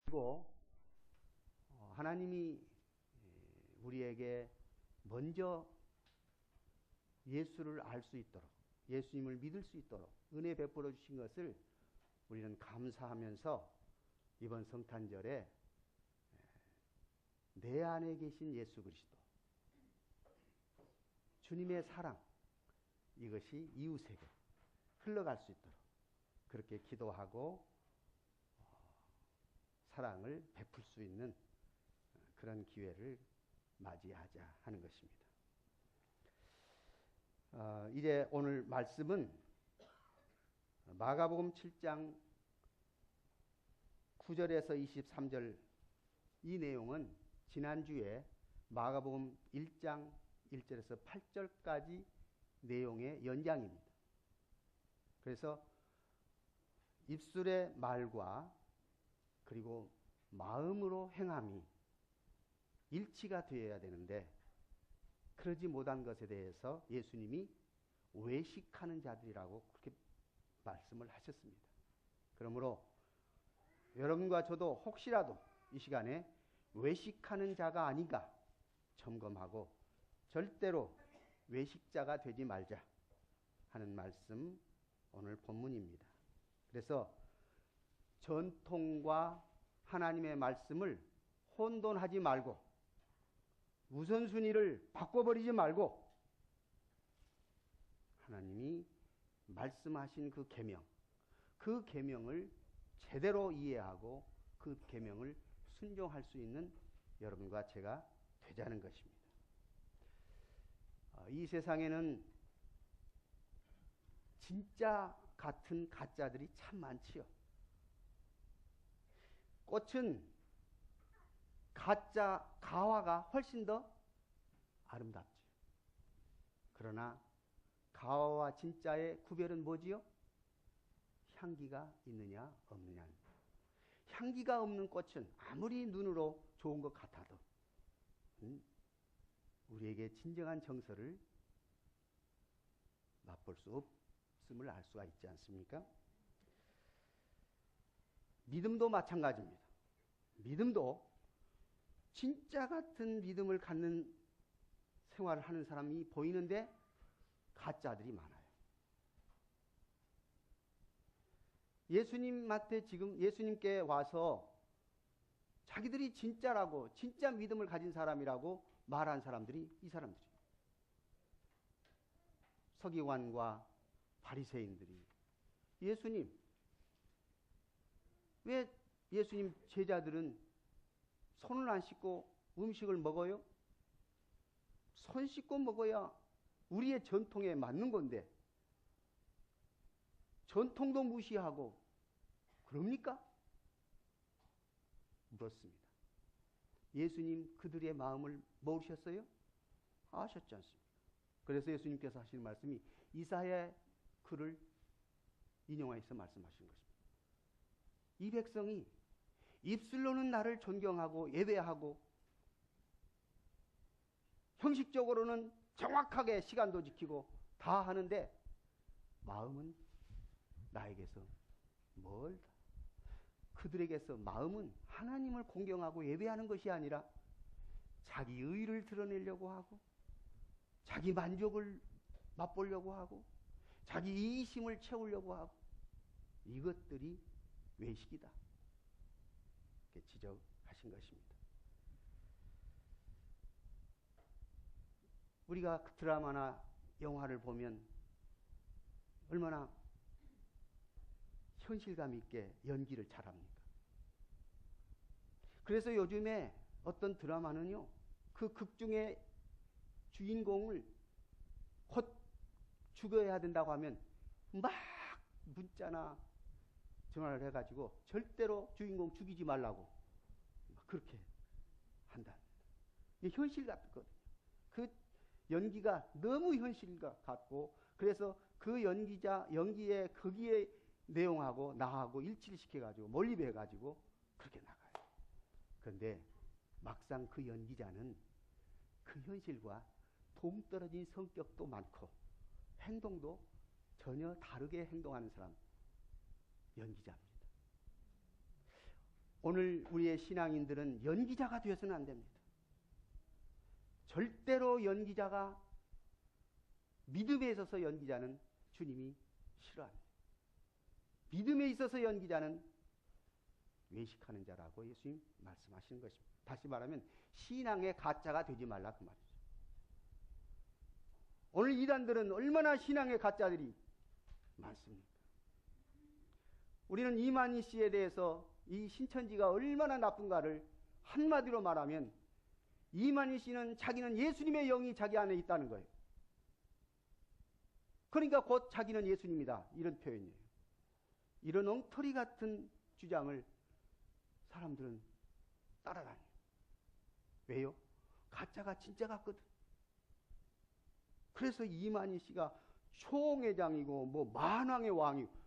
그리고 하나님이 우리에게 먼저 예수를 알 수 있도록, 예수님을 믿을 수 있도록 은혜 베풀어 주신 것을 우리는 감사하면서 이번 성탄절에 내 안에 계신 예수 그리스도, 주님의 사랑, 이것이 이웃에게 흘러갈 수 있도록 그렇게 기도하고 사랑을 베풀 수 있는 그런 기회를 맞이하자 하는 것입니다. 이제 오늘 말씀은 마가복음 7장 9절에서 23절, 이 내용은 지난주에 마가복음 1장 1절에서 8절까지 내용의 연장입니다. 그래서 입술의 말과 그리고 마음으로 행함이 일치가 되어야 되는데 그러지 못한 것에 대해서 예수님이 외식하는 자들이라고 그렇게 말씀을 하셨습니다. 그러므로 여러분과 저도 혹시라도 이 시간에 외식하는 자가 아닌가 점검하고 절대로 외식자가 되지 말자 하는 말씀, 오늘 본문입니다. 그래서 전통과 하나님의 말씀을 혼돈하지 말고 우선순위를 바꿔버리지 말고 하나님이 말씀하신 그 계명, 그 계명을 제대로 이해하고 그 계명을 순종할 수 있는 여러분과 제가 되자는 것입니다. 이 세상에는 진짜 같은 가짜들이 참 많지요. 꽃은 가짜, 가화가 훨씬 더 아름답지요. 그러나 가화와 진짜의 구별은 뭐지요? 향기가 있느냐 없느냐. 향기가 없는 꽃은 아무리 눈으로 좋은 것 같아도 우리에게 진정한 정서를 맛볼 수 없음을 알 수가 있지 않습니까? 믿음도 마찬가지입니다. 믿음도 진짜 같은 믿음을 갖는 생활을 하는 사람이 보이는데 가짜들이 많아요. 예수님한테 지금 예수님께 와서 자기들이 진짜라고, 진짜 믿음을 가진 사람이라고 말한 사람들이 이 사람들이에요. 서기관과 바리새인들이 예수님, 왜 예수님 제자들은 손을 안 씻고 음식을 먹어요? 손 씻고 먹어야 우리의 전통에 맞는 건데 전통도 무시하고 그럽니까? 물었습니다. 예수님 그들의 마음을 모르셨어요? 아셨지 않습니까? 그래서 예수님께서 하시는 말씀이 이사야의 글을 인용해서 말씀하시는 것입니다. 이 백성이 입술로는 나를 존경하고 예배하고 형식적으로는 정확하게 시간도 지키고 다 하는데 마음은 나에게서 멀다. 그들에게서 마음은 하나님을 공경하고 예배하는 것이 아니라 자기 의를 드러내려고 하고 자기 만족을 맛보려고 하고 자기 이기심을 채우려고 하고 이것들이 외식이다. 이렇게 지적하신 것입니다. 우리가 드라마나 영화를 보면 얼마나 현실감 있게 연기를 잘합니까? 그래서 요즘에 어떤 드라마는요, 그 극 중에 주인공을 곧 죽여야 된다고 하면 막 문자나 전화를 해가지고 절대로 주인공 죽이지 말라고 그렇게 한답니다. 이게 현실 같거든요. 그 연기가 너무 현실 같고 그래서 그 연기의 거기에 내용하고 나하고 일치를 시켜가지고 몰입해가지고 그렇게 나가요. 그런데 막상 그 연기자는 그 현실과 동떨어진 성격도 많고 행동도 전혀 다르게 행동하는 사람, 연기자입니다. 오늘 우리의 신앙인들은 연기자가 되어서는 안 됩니다. 절대로 연기자가, 믿음에 있어서 연기자는 주님이 싫어합니다. 믿음에 있어서 연기자는 외식하는 자라고 예수님 말씀하시는 것입니다. 다시 말하면 신앙의 가짜가 되지 말라 그 말이죠. 오늘 이단들은 얼마나 신앙의 가짜들이 많습니까? 우리는 이만희 씨에 대해서 이 신천지가 얼마나 나쁜가를 한마디로 말하면 이만희 씨는 자기는 예수님의 영이 자기 안에 있다는 거예요. 그러니까 곧 자기는 예수님이다, 이런 표현이에요. 이런 엉터리 같은 주장을 사람들은 따라다녀요. 왜요? 가짜가 진짜 같거든. 그래서 이만희 씨가 총회장이고 뭐 만왕의 왕이고,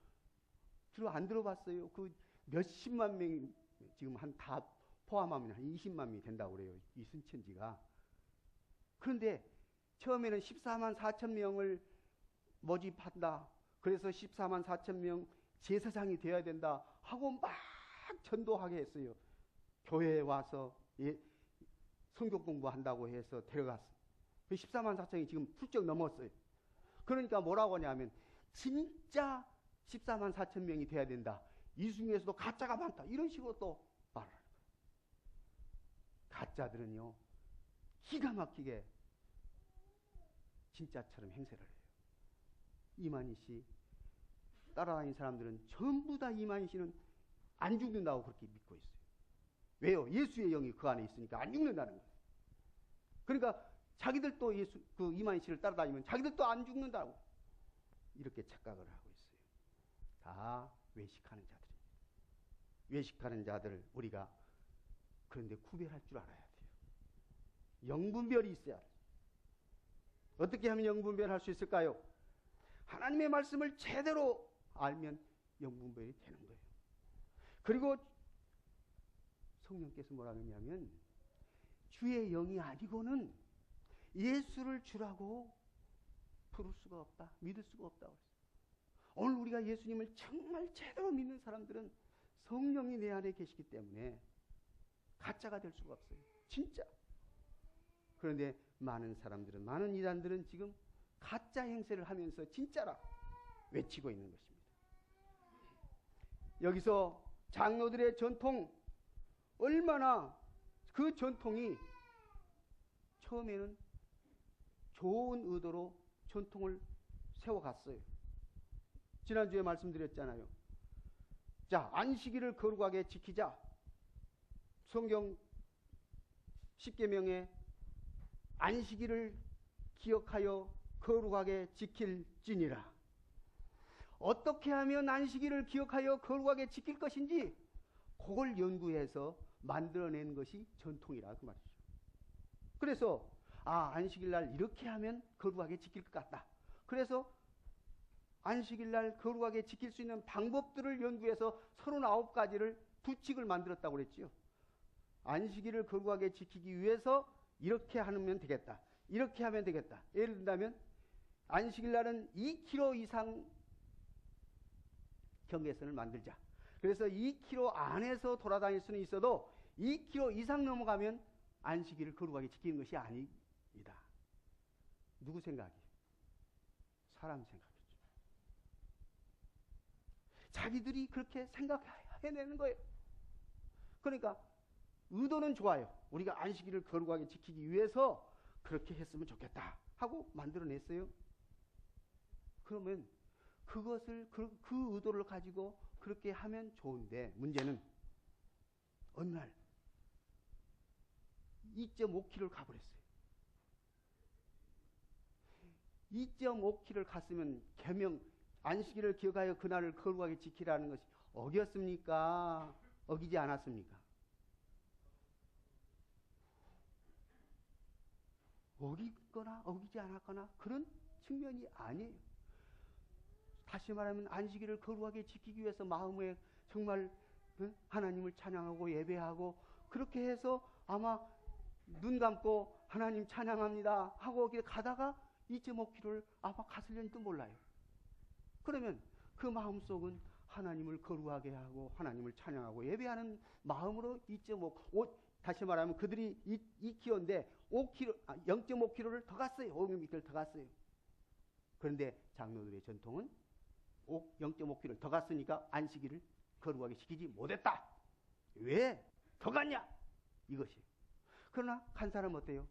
안 들어봤어요? 그 몇십만 명이 지금 한 다 포함하면 한 20만 명이 된다고 그래요, 이 신천지가. 그런데 처음에는 14만 4천 명을 모집한다. 그래서 14만 4천 명 제사장이 되어야 된다 하고 막 전도하게 했어요. 교회에 와서 성경 공부한다고 해서 데려갔어. 14만 4천이 지금 훌쩍 넘었어요. 그러니까 뭐라고 하냐면 진짜 14만 4천 명이 돼야 된다. 이 중에서도 가짜가 많다. 이런 식으로 또 말하는 거예요. 가짜들은요, 기가 막히게 진짜처럼 행세를 해요. 이만희 씨 따라다니는 사람들은 전부 다 이만희 씨는 안 죽는다고 그렇게 믿고 있어요. 왜요? 예수의 영이 그 안에 있으니까 안 죽는다는 거예요. 그러니까 자기들도 그 이만희 씨를 따라다니면 자기들도 안 죽는다고 이렇게 착각을 하고 있어요. 다 외식하는 자들입니다. 외식하는 자들을 우리가 그런데 구별할 줄 알아야 돼요. 영분별이 있어야 돼요. 어떻게 하면 영분별할 수 있을까요? 하나님의 말씀을 제대로 알면 영분별이 되는 거예요. 그리고 성령께서 뭐라 하냐면 주의 영이 아니고는 예수를 주라고 부를 수가 없다, 믿을 수가 없다고 했어요. 오늘 우리가 예수님을 정말 제대로 믿는 사람들은 성령이 내 안에 계시기 때문에 가짜가 될 수가 없어요. 진짜. 그런데 많은 사람들은, 많은 이단들은 지금 가짜 행세를 하면서 진짜라 외치고 있는 것입니다. 여기서 장로들의 전통, 얼마나 그 전통이 처음에는 좋은 의도로 전통을 세워갔어요. 지난주에 말씀드렸잖아요. 자, 안식일을 거룩하게 지키자. 성경 10계명에 안식일을 기억하여 거룩하게 지킬지니라. 어떻게 하면 안식일을 기억하여 거룩하게 지킬 것인지 그걸 연구해서 만들어낸 것이 전통이라 그 말이죠. 그래서 안식일날 이렇게 하면 거룩하게 지킬 것 같다. 그래서 안식일날 거룩하게 지킬 수 있는 방법들을 연구해서 39가지를 규칙을 만들었다고 그랬죠. 안식일을 거룩하게 지키기 위해서 이렇게 하면 되겠다, 이렇게 하면 되겠다. 예를 든다면 안식일날은 2km 이상 경계선을 만들자. 그래서 2km 안에서 돌아다닐 수는 있어도 2km 이상 넘어가면 안식일을 거룩하게 지키는 것이 아닙니다. 누구 생각이에요? 사람 생각이죠. 자기들이 그렇게 생각해내는 거예요. 그러니까 의도는 좋아요. 우리가 안식일을 거룩하게 지키기 위해서 그렇게 했으면 좋겠다 하고 만들어냈어요. 그러면 그것을 그 의도를 가지고 그렇게 하면 좋은데, 문제는 어느 날 2.5km를 가버렸어요. 2.5km를 갔으면 계명 안식일을 기억하여 그날을 거룩하게 지키라는 것이 어겼습니까? 어기지 않았습니까? 어기거나 어기지 않았거나 그런 측면이 아니에요. 다시 말하면 안식일을 거룩하게 지키기 위해서 마음에 정말 하나님을 찬양하고 예배하고 그렇게 해서 아마 눈 감고 하나님 찬양합니다 하고 가다가 2.5km를 아마 갔을지도 몰라요. 그러면 그 마음속은 하나님을 거룩하게 하고 하나님을 찬양하고 예배하는 마음으로 2.5, 다시 말하면 그들이 2kg인데 0.5kg를 더 갔어요. 500m를 더 갔어요. 그런데 장로들의 전통은 0.5kg를 더 갔으니까 안식일을 거룩하게 지키지 못했다. 왜 더 갔냐? 이것이에요. 그러나 간 사람은 어때요?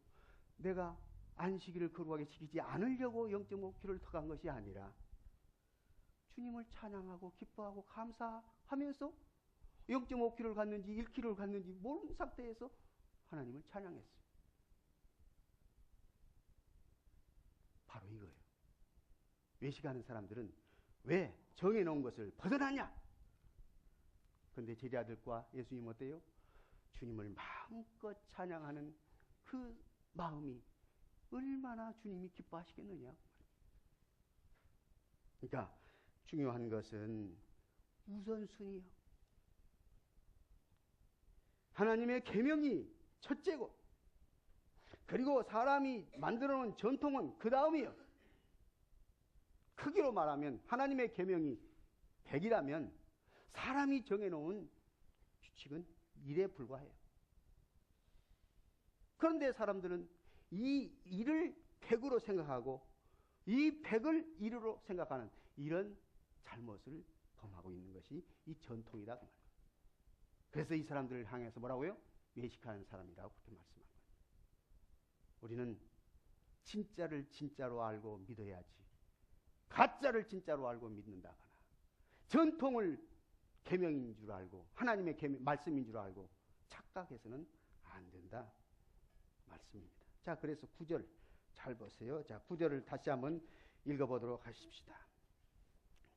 내가 안식일을 거룩하게 지키지 않으려고 0.5kg를 더 간 것이 아니라 주님을 찬양하고 기뻐하고 감사하면서 0.5kg를 갔는지 1kg를 갔는지 모르는 상태에서 하나님을 찬양했어요. 바로 이거예요. 외식하는 사람들은 왜 정해놓은 것을 벗어나냐? 그런데 제자들과 예수님 어때요? 주님을 마음껏 찬양하는 그 마음이 얼마나 주님이 기뻐하시겠느냐? 그러니까 중요한 것은 우선순위요. 하나님의 계명이 첫째고, 그리고 사람이 만들어놓은 전통은 그 다음이요. 크기로 말하면 하나님의 계명이 100이라면 사람이 정해놓은 규칙은 1에 불과해요. 그런데 사람들은 이 1을 100으로 생각하고 이 100을 1으로 생각하는 이런 잘못을 범하고 있는 것이 이 전통이다. 그 말이에요. 그래서 이 사람들을 향해서 뭐라고요? 외식하는 사람이라고 그렇게 말씀한 거예요. 우리는 진짜를 진짜로 알고 믿어야지. 가짜를 진짜로 알고 믿는다거나 전통을 계명인 줄 알고 하나님의 말씀인 줄 알고 착각해서는 안 된다 말씀입니다. 자, 그래서 9절 잘 보세요. 자, 9절을 다시 한번 읽어보도록 하십시다.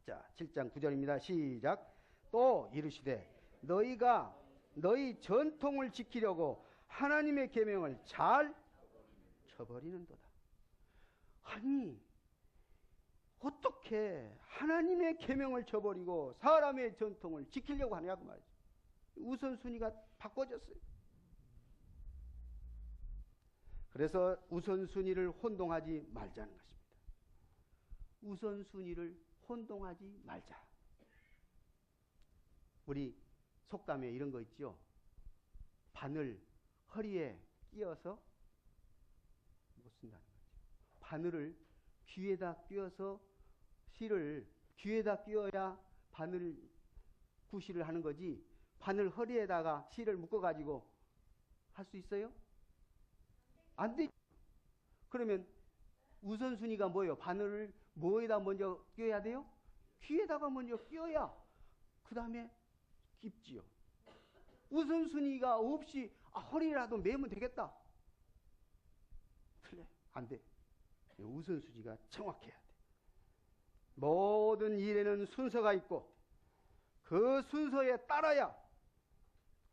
자, 7장 9절입니다. 시작. 또 이르시되 너희가 너희 전통을 지키려고 하나님의 계명을 잘 저버리는도다. 아니, 어떻게 하나님의 계명을 저버리고 사람의 전통을 지키려고 하냐고 말이죠. 우선순위가 바꿔졌어요. 그래서 우선순위를 혼동하지 말자는 것입니다. 우선순위를 혼동하지 말자. 우리 속담에 이런 거 있죠. 바늘 허리에 끼어서 못 쓴다는 거죠. 바늘을 귀에다 끼워서 실을 귀에다 끼워야 바늘 구실을 하는 거지, 바늘 허리에다가 실을 묶어가지고 할 수 있어요? 안 돼. 그러면 우선순위가 뭐예요? 바늘을 뭐에다 먼저 끼워야 돼요? 귀에다가 먼저 끼워야 그 다음에 깁지요. 우선순위가 없이 허리라도 매면 되겠다. 틀려. 안 돼. 우선순위가 정확해야 돼. 모든 일에는 순서가 있고 그 순서에 따라야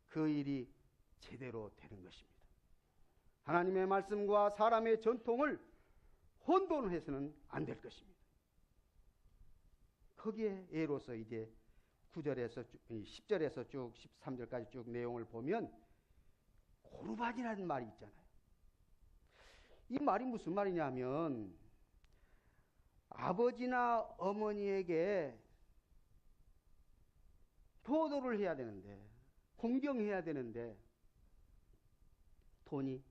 그 일이 제대로 되는 것입니다. 하나님의 말씀과 사람의 전통을 혼돈해서는 안 될 것입니다. 거기에 예로서 이제 9절에서 10절에서 쭉 13절까지 쭉 내용을 보면 고르반이라는 말이 있잖아요. 이 말이 무슨 말이냐면 아버지나 어머니에게 효도를 해야 되는데, 공경해야 되는데 돈이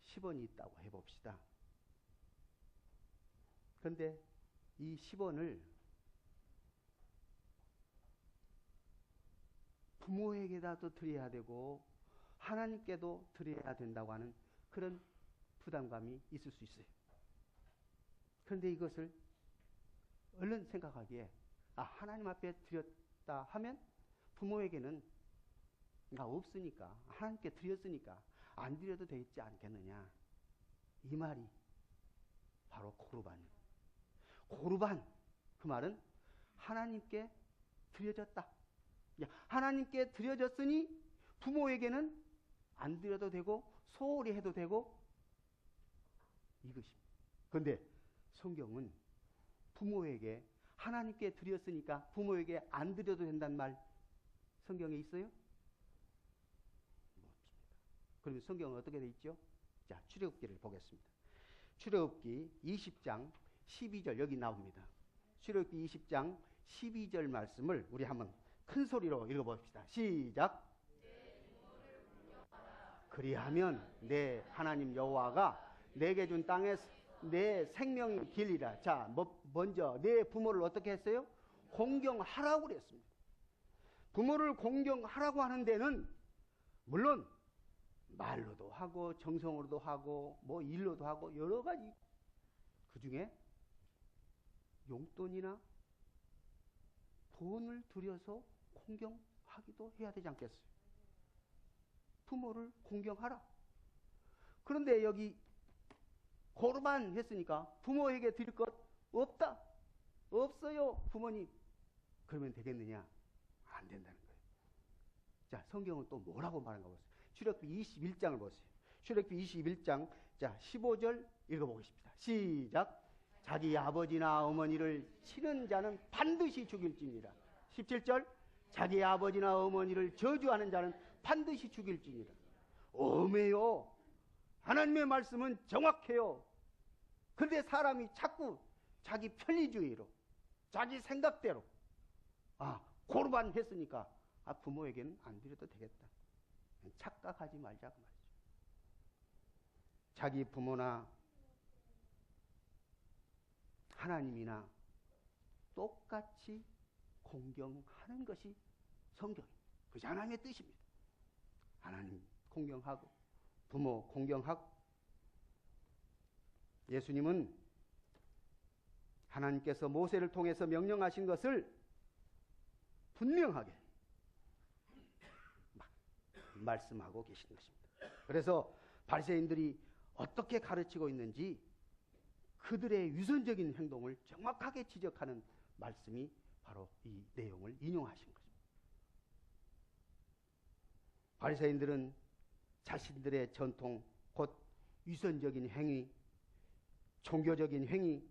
10원이 있다고 해봅시다. 그런데 이 10원을 부모에게다도 드려야 되고 하나님께도 드려야 된다고 하는 그런 부담감이 있을 수 있어요. 그런데 이것을 얼른 생각하기에 하나님 앞에 드렸다 하면 부모에게는 없으니까 하나님께 드렸으니까 안 드려도 되지 않겠느냐. 이 말이 바로 고르반이에요. 고르반, 그 말은 하나님께 드려졌다. 하나님께 드려졌으니 부모에게는 안 드려도 되고 소홀히 해도 되고 이것입니다. 그런데 성경은 부모에게 하나님께 드렸으니까 부모에게 안 드려도 된다는 말 성경에 있어요? 없습니다. 그러면 성경은 어떻게 되어 있죠? 자, 출애굽기를 보겠습니다. 출애굽기 20장 12절 여기 나옵니다. 출애굽기 20장 12절 말씀을 우리 한번 큰 소리로 읽어봅시다. 시작. 그리하면 내 하나님 여호와가 내게 준 땅에서 내 생명이 길리라. 자, 먼저 내 부모를 어떻게 했어요? 공경하라고 그랬습니다. 부모를 공경하라고 하는 데는 물론 말로도 하고 정성으로도 하고 뭐 일로도 하고 여러 가지, 그 중에 용돈이나 돈을 들여서 공경하기도 해야 되지 않겠어요? 부모를 공경하라. 그런데 여기 고르반 했으니까 부모에게 드릴 것 없다. 없어요, 부모님. 그러면 되겠느냐? 안 된다는 거예요. 자, 성경은 또 뭐라고 말한가 보세요. 출애굽기 21장을 보세요. 출애굽기 21장 자 15절 읽어보겠습니다. 시작. 자기 아버지나 어머니를 치는 자는 반드시 죽일지니라. 17절. 자기 아버지나 어머니를 저주하는 자는 반드시 죽일지니라. 오메요. 하나님의 말씀은 정확해요. 그런데 사람이 자꾸 자기 편리주의로 자기 생각대로 고르반 했으니까 부모에게는 안 드려도 되겠다. 착각하지 말자고 말이죠. 자기 부모나 하나님이나 똑같이 공경하는 것이 성경입니다. 그것이 하나님의 뜻입니다. 하나님 공경하고 부모 공경하고. 예수님은 하나님께서 모세를 통해서 명령하신 것을 분명하게 말씀하고 계신 것입니다. 그래서 바리새인들이 어떻게 가르치고 있는지 그들의 위선적인 행동을 정확하게 지적하는 말씀이 바로 이 내용을 인용하신 것입니다. 바리새인들은 자신들의 전통, 곧 위선적인 행위, 종교적인 행위,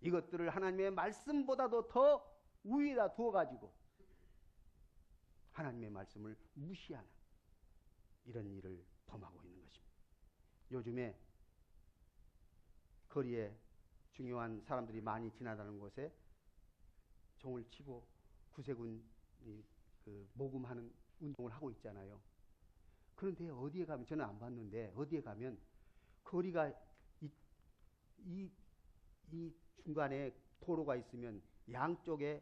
이것들을 하나님의 말씀보다도 더 위에다 두어가지고 하나님의 말씀을 무시하는 이런 일을 범하고 있는 것입니다. 요즘에 거리에 중요한 사람들이 많이 지나다니는 곳에 종을 치고 구세군이 모금하는 운동을 하고 있잖아요. 그런데 어디에 가면, 저는 안 봤는데 어디에 가면 거리가 이 중간에 도로가 있으면 양쪽에서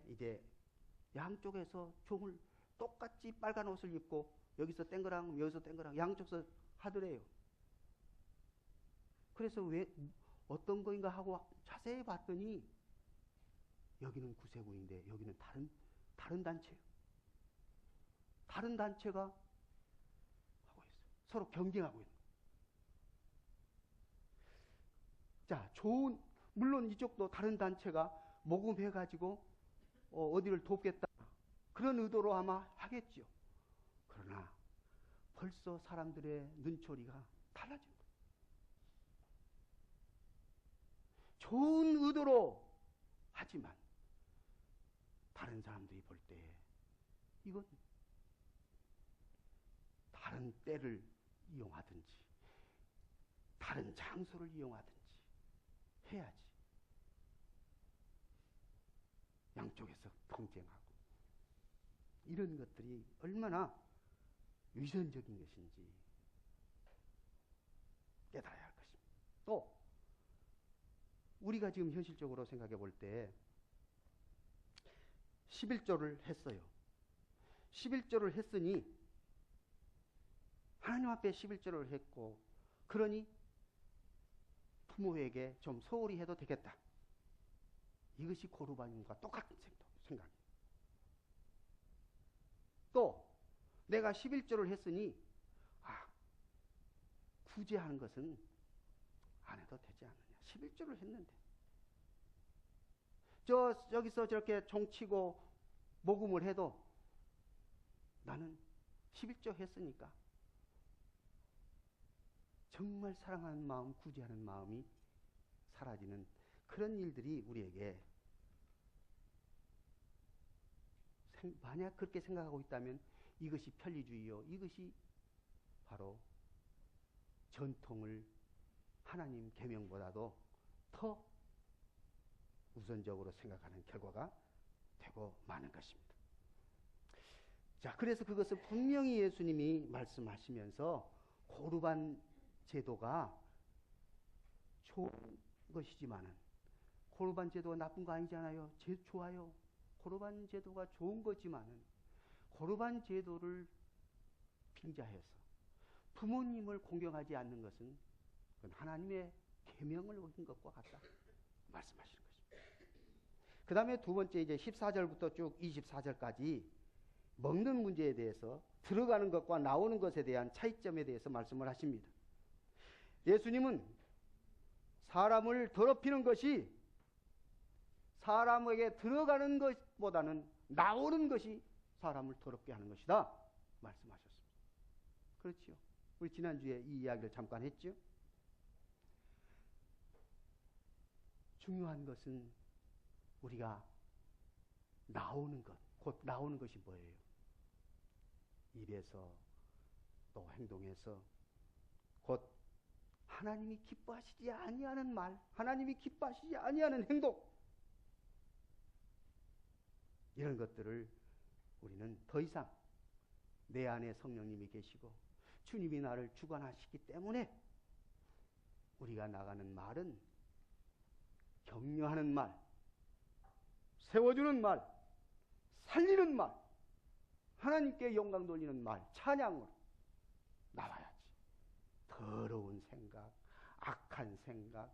종을 똑같이 빨간 옷을 입고 여기서 땡그랑 여기서 땡그랑 양쪽에서 하더래요. 그래서 왜 어떤 거인가 하고 자세히 봤더니 여기는 구세군인데 여기는 다른 단체예요. 다른 단체가 하고 있어요. 서로 경쟁하고 있는 거예요. 자, 물론 이쪽도 다른 단체가 모금해가지고 어디를 돕겠다 그런 의도로 아마 하겠죠. 그러나 벌써 사람들의 눈초리가 달라진 거예요. 좋은 의도로 하지만 다른 사람들이 볼 때 이건 다른 때를 이용하든지 다른 장소를 이용하든지 해야지. 양쪽에서 경쟁하고 이런 것들이 얼마나 위선적인 것인지 깨달아야 할 것입니다. 또 우리가 지금 현실적으로 생각해 볼 때 11조를 했어요. 11조를 했으니 하나님 앞에 11조를 했고 그러니 부모에게 좀 소홀히 해도 되겠다. 이것이 고르반과 똑같은 생각입니다. 또 내가 11조를 했으니 구제하는 것은 안 해도 되지 않느냐. 11조를 했는데 저기서 저렇게 종치고 모금을 해도 나는 11조 했으니까 정말 사랑하는 마음, 구제하는 마음이 사라지는 그런 일들이 우리에게 만약 그렇게 생각하고 있다면 이것이 편리주의요. 이것이 바로 전통을 하나님 계명보다도 더 우선적으로 생각하는 결과가 되고 마는 것입니다. 자, 그래서 그것을 분명히 예수님이 말씀하시면서 고르반 제도가 좋은 것이지만은 고르반 제도가 나쁜 거 아니잖아요. 좋아요. 고르반 제도가 좋은 거지만은 고르반 제도를 빙자해서 부모님을 공경하지 않는 것은 그건 하나님의 계명을 어긴 것과 같다 말씀하시는 것입니다. 그 다음에 두 번째 이제 14절부터 쭉 24절까지 먹는 문제에 대해서 들어가는 것과 나오는 것에 대한 차이점에 대해서 말씀을 하십니다. 예수님은 사람을 더럽히는 것이 사람에게 들어가는 것보다는 나오는 것이 사람을 더럽게 하는 것이다 말씀하셨습니다. 그렇지요. 우리 지난주에 이 이야기를 잠깐 했죠. 중요한 것은 우리가 나오는 것, 곧 나오는 것이 뭐예요? 입에서 또 행동에서 곧 하나님이 기뻐하시지 아니하는 말, 하나님이 기뻐하시지 아니하는 행동, 이런 것들을 우리는 더 이상 내 안에 성령님이 계시고 주님이 나를 주관하시기 때문에 우리가 나가는 말은 격려하는 말, 세워주는 말, 살리는 말, 하나님께 영광 돌리는 말, 찬양으로 나와야지. 더러운 생각, 악한 생각,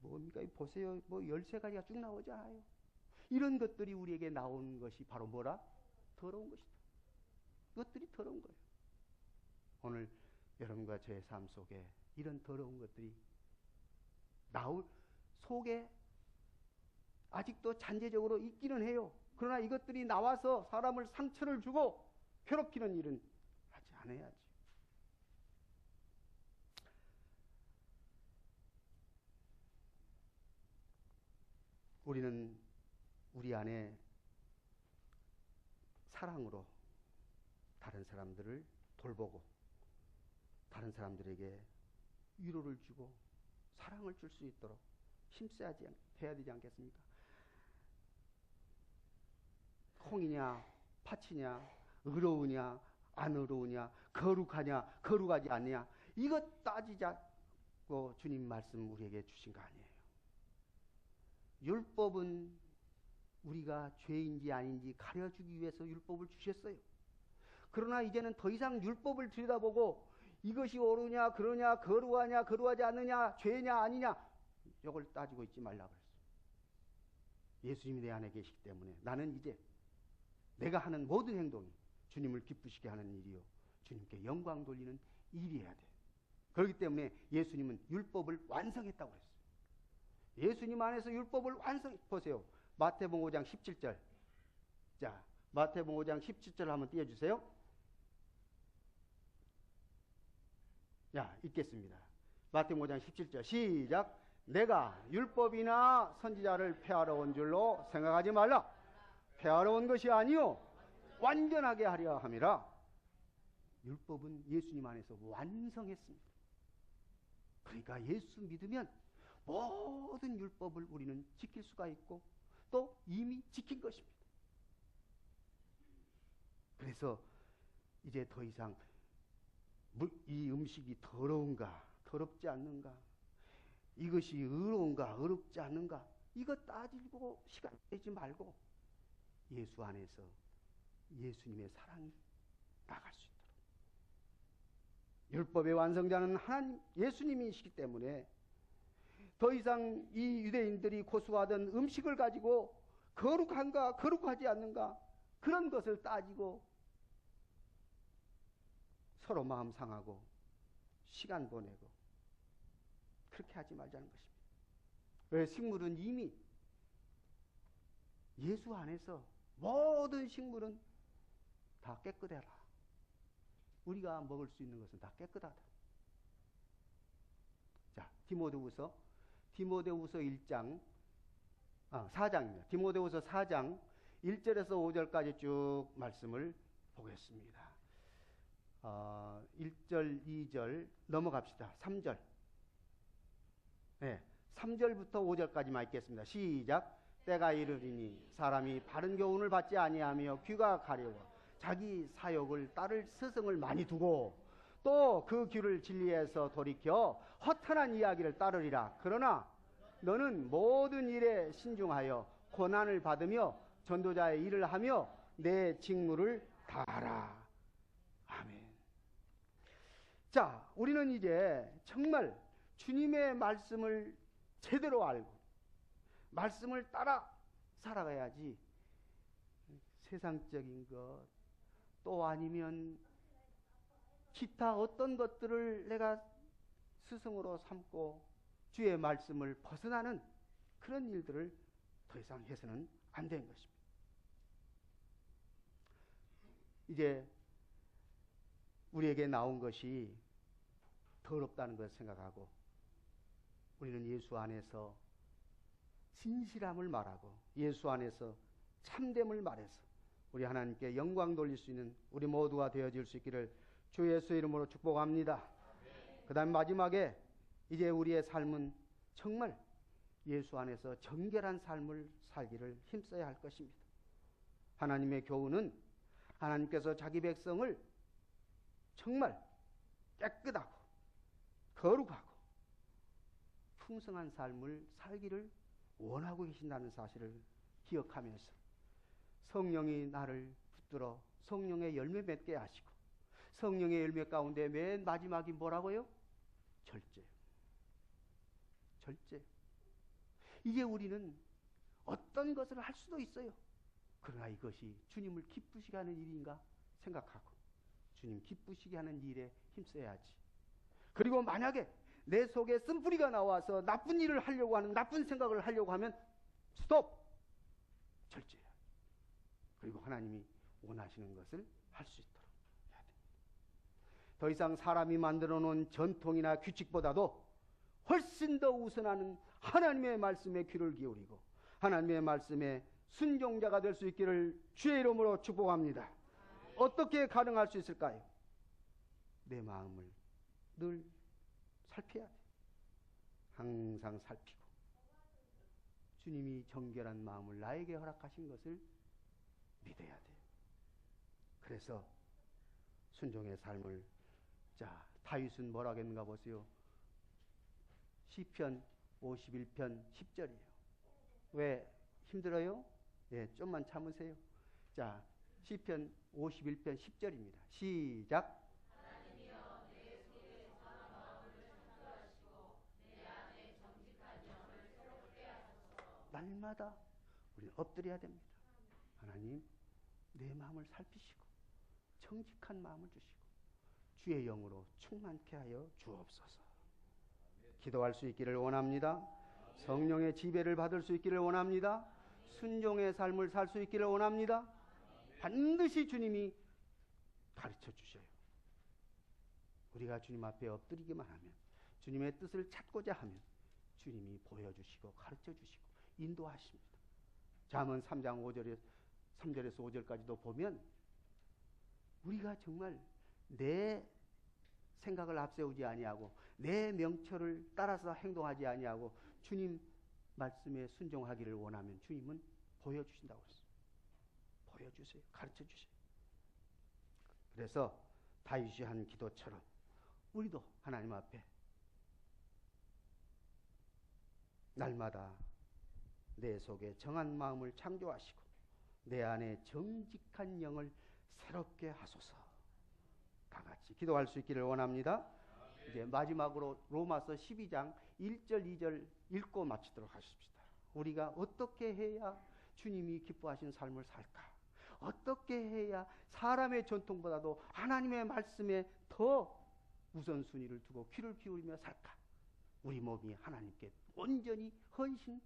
뭡니까? 보세요. 뭐 13가지가 쭉 나오잖아요. 이런 것들이 우리에게 나오는 것이 바로 뭐라? 더러운 것이다. 이것들이 더러운 거예요. 오늘 여러분과 저의 삶 속에 이런 더러운 것들이 나올 속에 아직도 잔재적으로 있기는 해요. 그러나 이것들이 나와서 사람을 상처를 주고 괴롭히는 일은 하지 않아야지. 우리는 우리 안에 사랑으로 다른 사람들을 돌보고 다른 사람들에게 위로를 주고 사랑을 줄 수 있도록 힘써야지 해야 되지 않겠습니까? 콩이냐 팥이냐 의로우냐 안 의로우냐 거룩하냐 거룩하지 않냐 이것 따지자고 주님 말씀 우리에게 주신 거 아니에요. 율법은 우리가 죄인지 아닌지 가려주기 위해서 율법을 주셨어요. 그러나 이제는 더 이상 율법을 들여다보고 이것이 옳으냐 그러냐 거룩하냐 거룩하지 않느냐 죄냐 아니냐 이걸 따지고 있지 말라 그랬어요. 예수님이 내 안에 계시기 때문에 나는 이제 내가 하는 모든 행동이 주님을 기쁘시게 하는 일이요 주님께 영광 돌리는 일이어야 돼. 그렇기 때문에 예수님은 율법을 완성했다고 그랬어요. 예수님 안에서 율법을 보세요. 마태복음 5장 17절. 자, 마태복음 5장 17절 한번 띄워주세요. 자, 읽겠습니다. 마태복음 5장 17절 시작. 내가 율법이나 선지자를 폐하러 온 줄로 생각하지 말라. 폐하러 온 것이 아니요 완전하게 하려 함이라. 율법은 예수님 안에서 완성했습니다. 그러니까 예수 믿으면 모든 율법을 우리는 지킬 수가 있고 또 이미 지킨 것입니다. 그래서 이제 더 이상 이 음식이 더러운가 더럽지 않는가 이것이 의로운가 의롭지 않는가 이거 따지고 시간 내지 말고 예수 안에서 예수님의 사랑이 나갈 수 있도록 율법의 완성자는 하나님 예수님이시기 때문에 더 이상 이 유대인들이 고수하던 음식을 가지고 거룩한가 거룩하지 않는가 그런 것을 따지고 서로 마음 상하고 시간 보내고 그렇게 하지 말자는 것입니다. 왜? 식물은 이미 예수 안에서 모든 식물은 다 깨끗해라. 우리가 먹을 수 있는 것은 다 깨끗하다. 자, 디모데후서 1장 4장입니다. 디모데후서 4장 1절에서 5절까지 쭉 말씀을 보겠습니다. 1절, 2절 넘어갑시다. 3절. 네, 3절부터 5절까지만 읽겠습니다. 시작. 때가 이르리니 사람이 바른 교훈을 받지 아니하며 귀가 가려워 자기 사욕을 따를 스승을 많이 두고 또 그 귀를 진리에서 돌이켜 허탄한 이야기를 따르리라. 그러나 너는 모든 일에 신중하여 고난을 받으며 전도자의 일을 하며 내 직무를 다하라. 아멘. 자, 우리는 이제 정말 주님의 말씀을 제대로 알고 말씀을 따라 살아가야지 세상적인 것 또 아니면 기타 어떤 것들을 내가 스승으로 삼고 주의 말씀을 벗어나는 그런 일들을 더 이상 해서는 안 되는 것입니다. 이제 우리에게 나온 것이 더럽다는 것을 생각하고 우리는 예수 안에서 진실함을 말하고 예수 안에서 참됨을 말해서 우리 하나님께 영광 돌릴 수 있는 우리 모두가 되어질 수 있기를 주 예수 이름으로 축복합니다. 그 다음 마지막에 이제 우리의 삶은 정말 예수 안에서 정결한 삶을 살기를 힘써야 할 것입니다. 하나님의 교훈은 하나님께서 자기 백성을 정말 깨끗하고 거룩하고 풍성한 삶을 살기를 원하고 계신다는 사실을 기억하면서 성령이 나를 붙들어 성령의 열매 맺게 하시고 성령의 열매 가운데 맨 마지막이 뭐라고요? 절제. 절제. 이제 우리는 어떤 것을 할 수도 있어요. 그러나 이것이 주님을 기쁘시게 하는 일인가 생각하고 주님 기쁘시게 하는 일에 힘써야지. 그리고 만약에 내 속에 쓴뿌리가 나와서 나쁜 일을 하려고 하는 나쁜 생각을 하려고 하면 스톱! 절제해야 돼. 그리고 하나님이 원하시는 것을 할 수 있도록 해야 됩니다. 더 이상 사람이 만들어 놓은 전통이나 규칙보다도 훨씬 더 우선하는 하나님의 말씀에 귀를 기울이고 하나님의 말씀에 순종자가 될 수 있기를 주의 이름으로 축복합니다. 어떻게 가능할 수 있을까요? 내 마음을 늘 살펴야 돼. 항상 살피고 주님이 정결한 마음을 나에게 허락하신 것을 믿어야 돼요. 그래서 순종의 삶을 자 다윗은 뭐라고 했는가 보세요. 시편 51편 10절이에요. 왜 힘들어요? 예, 좀만 참으세요. 자, 시편 51편 10절입니다. 시작. 날마다 우리는 엎드려야 됩니다. 하나님, 내 마음을 살피시고 정직한 마음을 주시고 주의 영으로 충만케 하여 주옵소서. 기도할 수 있기를 원합니다. 성령의 지배를 받을 수 있기를 원합니다. 순종의 삶을 살 수 있기를 원합니다. 반드시 주님이 가르쳐 주셔요. 우리가 주님 앞에 엎드리기만 하면 주님의 뜻을 찾고자 하면 주님이 보여주시고 가르쳐 주시고 인도하십니다. 잠언 3장 3절에서 5절까지도 보면 우리가 정말 내 생각을 앞세우지 아니하고 내 명철을 따라서 행동하지 아니하고 주님 말씀에 순종하기를 원하면 주님은 보여주신다고 했어요. 보여주세요. 가르쳐 주세요. 그래서 다윗이 한 기도처럼 우리도 하나님 앞에 날마다 내 속에 정한 마음을 창조하시고 내 안에 정직한 영을 새롭게 하소서. 다 같이 기도할 수 있기를 원합니다. 이제 마지막으로 로마서 12장 1절 2절 읽고 마치도록 하십시다. 우리가 어떻게 해야 주님이 기뻐하시는 삶을 살까? 어떻게 해야 사람의 전통보다도 하나님의 말씀에 더 우선순위를 두고 귀를 기울이며 살까? 우리 몸이 하나님께 온전히 헌신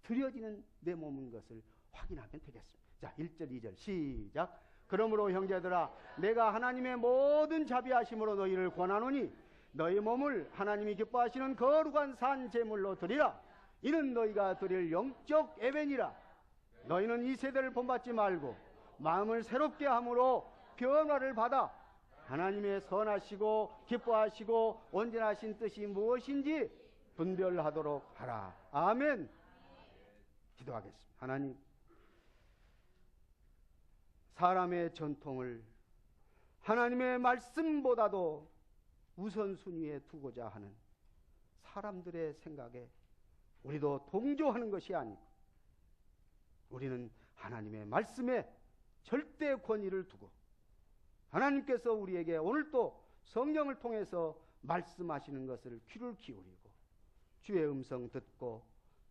드려지는 내 몸인 것을 확인하면 되겠습니다. 자, 1절 2절 시작. 그러므로 형제들아 내가 하나님의 모든 자비하심으로 너희를 권하노니 너희 몸을 하나님이 기뻐하시는 거룩한 산 제물로 드리라. 이는 너희가 드릴 영적 예배니라. 너희는 이 세대를 본받지 말고 마음을 새롭게 함으로 변화를 받아 하나님의 선하시고 기뻐하시고 온전하신 뜻이 무엇인지 분별하도록 하라. 아멘. 기도하겠습니다. 하나님, 사람의 전통을 하나님의 말씀보다도 우선순위에 두고자 하는 사람들의 생각에 우리도 동조하는 것이 아니고, 우리는 하나님의 말씀에 절대 권위를 두고 하나님께서 우리에게 오늘도 성령을 통해서 말씀하시는 것을 귀를 기울이고 주의 음성 듣고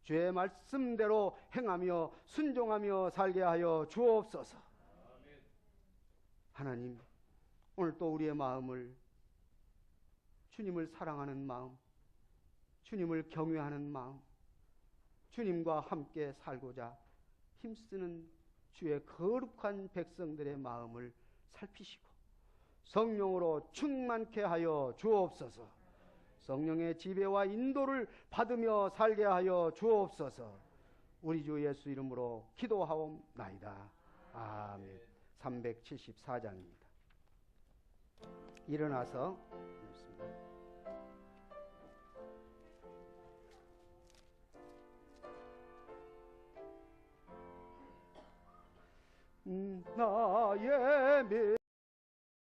주의 말씀대로 행하며 순종하며 살게 하여 주옵소서. 하나님, 오늘 또 우리의 마음을 주님을 사랑하는 마음, 주님을 경외하는 마음, 주님과 함께 살고자 힘쓰는 주의 거룩한 백성들의 마음을 살피시고 성령으로 충만케 하여 주옵소서. 성령의 지배와 인도를 받으며 살게 하여 주옵소서. 우리 주 예수 이름으로 기도하옵나이다. 아멘. 374장입니다. 일어나서 나의